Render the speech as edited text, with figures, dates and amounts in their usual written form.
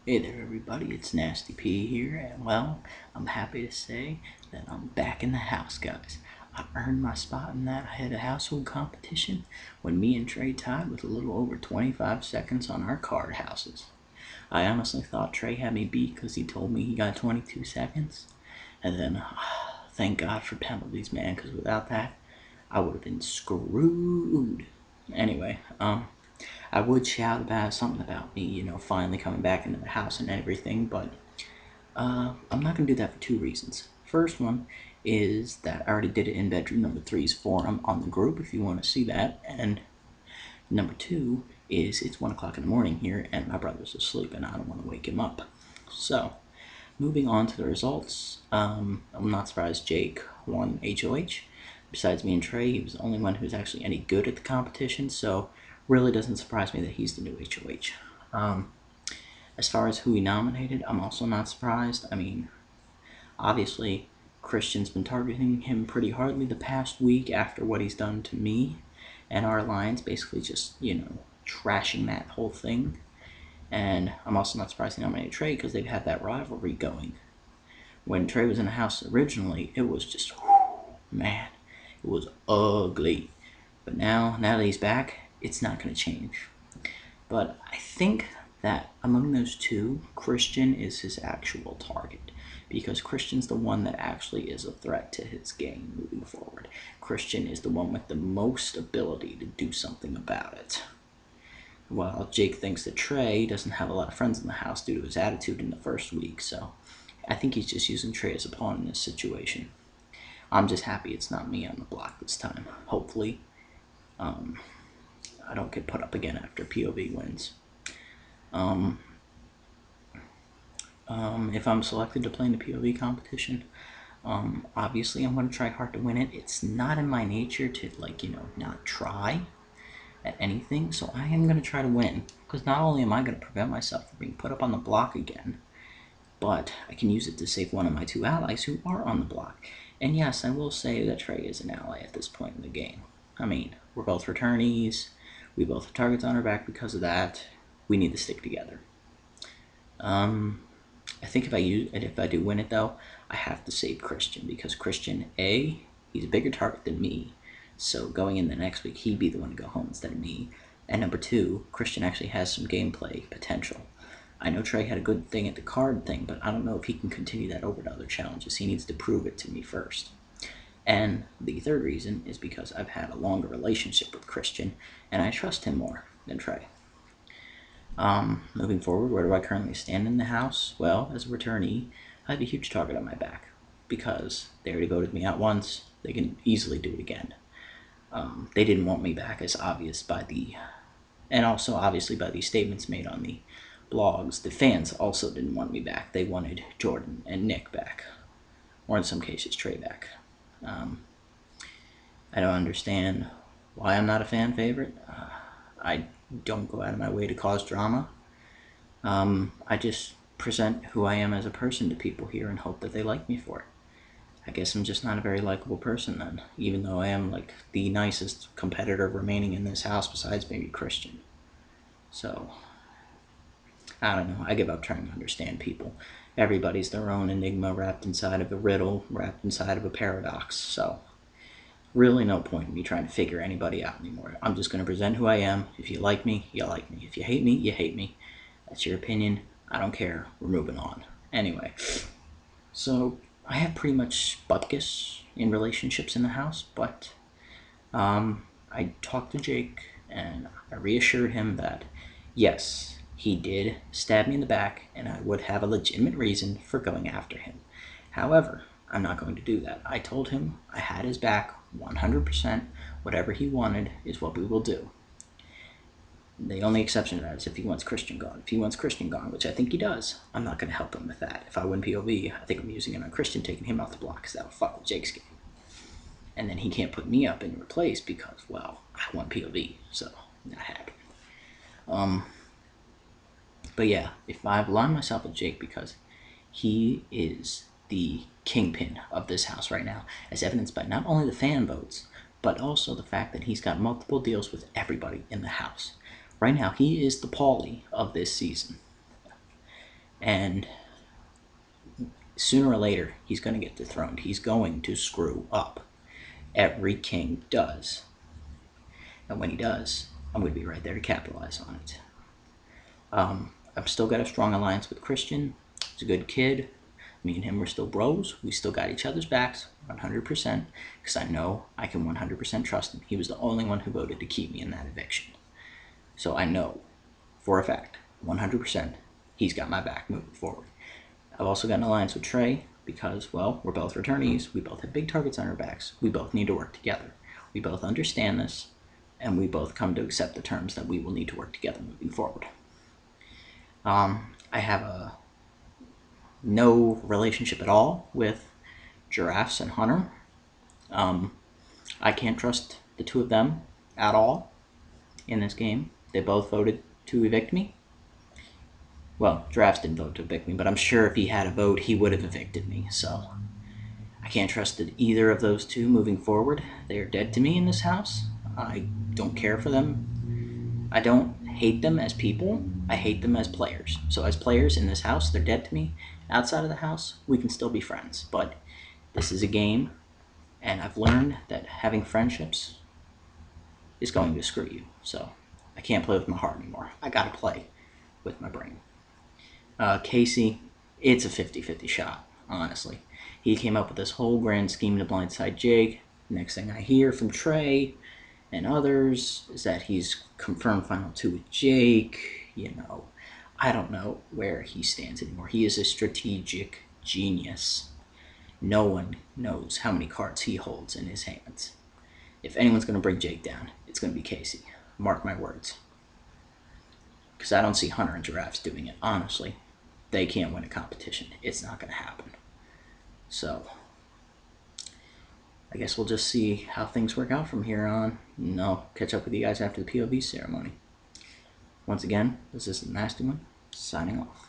Hey there, everybody. It's Nasty P here, and well, I'm happy to say that I'm back in the house, guys. I earned my spot in that head of household competition when me and Trey tied with a little over 25 seconds on our card houses. I honestly thought Trey had me beat because he told me he got 22 seconds, and then thank God for penalties, man, because without that, I would have been screwed. Anyway, I would shout about something about me, finally coming back into the house and everything, but I'm not going to do that for two reasons. First one is that I already did it in bedroom number three's forum on the group if you want to see that, and number two is it's 1 o'clock in the morning here and my brother's asleep and I don't want to wake him up. So, moving on to the results, I'm not surprised Jake won HOH. Besides me and Trey, he was the only one who's actually any good at the competition, so really doesn't surprise me that he's the new HOH. As far as who he nominated, I'm also not surprised. I mean, obviously, Christian's been targeting him pretty hardly the past week after what he's done to me and our alliance, basically just, trashing that whole thing. And I'm also not surprised he nominated Trey because they've had that rivalry going. When Trey was in the house originally, it was just, man, it was ugly. But now that he's back, it's not going to change. But I think that among those two, Christian is his actual target because Christian's the one that actually is a threat to his game moving forward. Christian is the one with the most ability to do something about it. While Jake thinks that Trey doesn't have a lot of friends in the house due to his attitude in the first week, so I think he's just using Trey as a pawn in this situation. I'm just happy it's not me on the block this time. Hopefully, I don't get put up again after POV wins. If I'm selected to play in the POV competition, obviously I'm going to try hard to win it. It's not in my nature to, not try at anything, so I am going to try to win. Because not only am I going to prevent myself from being put up on the block again, but I can use it to save one of my two allies who are on the block. And yes, I will say that Trey is an ally at this point in the game. I mean, we're both returnees. We both have targets on our back because of that. We need to stick together. I think if I do win it though, I have to save Christian because Christian, he's a bigger target than me. So going in the next week, he'd be the one to go home instead of me. And number two, Christian actually has some gameplay potential. I know Trey had a good thing at the card thing, but I don't know if he can continue that over to other challenges. He needs to prove it to me first. And the third reason is because I've had a longer relationship with Christian, and I trust him more than Trey. Moving forward, where do I currently stand in the house? Well, as a returnee, I have a huge target on my back because they already voted me out once. They can easily do it again. They didn't want me back, as obvious and also obviously by the statements made on the blogs. The fans also didn't want me back. They wanted Jordan and Nick back, or in some cases Trey back. I don't understand why I'm not a fan favorite. I don't go out of my way to cause drama. I just present who I am as a person to people here and hope that they like me for it. I guess I'm just not a very likable person then, even though I am like the nicest competitor remaining in this house besides maybe Christian. So, I don't know. I give up trying to understand people. Everybody's their own enigma wrapped inside of a riddle, wrapped inside of a paradox. So, really no point in me trying to figure anybody out anymore. I'm just going to present who I am. If you like me, you like me. If you hate me, you hate me. That's your opinion. I don't care. We're moving on. Anyway, so I have pretty much bupkis in relationships in the house, but I talked to Jake and I reassured him that yes, he did stab me in the back and I would have a legitimate reason for going after him. However, I'm not going to do that. I told him I had his back 100%. Whatever he wanted is what we will do. The only exception to that is if he wants Christian gone. If he wants Christian gone, which I think he does, I'm not going to help him with that. If I win POV, I think I'm using it on Christian, taking him off the block because that'll fuck with Jake's game. And then he can't put me up in replace because, well, I want POV, so not happening. But yeah, if I've aligned myself with Jake because he is the kingpin of this house right now, as evidenced by not only the fan votes, but also the fact that he's got multiple deals with everybody in the house. Right now, he is the Paulie of this season. And sooner or later, he's going to get dethroned. He's going to screw up. Every king does. And when he does, I'm going to be right there to capitalize on it. I've still got a strong alliance with Christian. He's a good kid. Me and him were still bros. We still got each other's backs 100% because I know I can 100% trust him. He was the only one who voted to keep me in that eviction. So I know for a fact, 100%, he's got my back moving forward. I've also got an alliance with Trey because, well, we're both returnees. We both have big targets on our backs. We both need to work together. We both understand this, and we both come to accept the terms that we will need to work together moving forward. I have no relationship at all with Giraffes and Hunter. I can't trust the two of them at all in this game. They both voted to evict me. Well, Giraffes didn't vote to evict me, but I'm sure if he had a vote, he would have evicted me. So I can't trust either of those two moving forward. They are dead to me in this house. I don't care for them. I don't hate them as people. I hate them as players. So as players in this house, they're dead to me. Outside of the house, we can still be friends. But this is a game, and I've learned that having friendships is going to screw you. So I can't play with my heart anymore. I gotta play with my brain. Casey, it's a 50-50 shot, honestly. He came up with this whole grand scheme to blindside Jake. Next thing I hear from Trey and others is that he's confirmed final two with Jake. I don't know where he stands anymore. He is a strategic genius. No one knows how many cards he holds in his hands. If anyone's going to bring Jake down, it's going to be Casey. Mark my words. Because I don't see Hunter and Giraffes doing it, honestly. They can't win a competition. It's not going to happen. So, I guess we'll just see how things work out from here on. And I'll catch up with you guys after the POV ceremony. Once again, this is the Nasty One, signing off.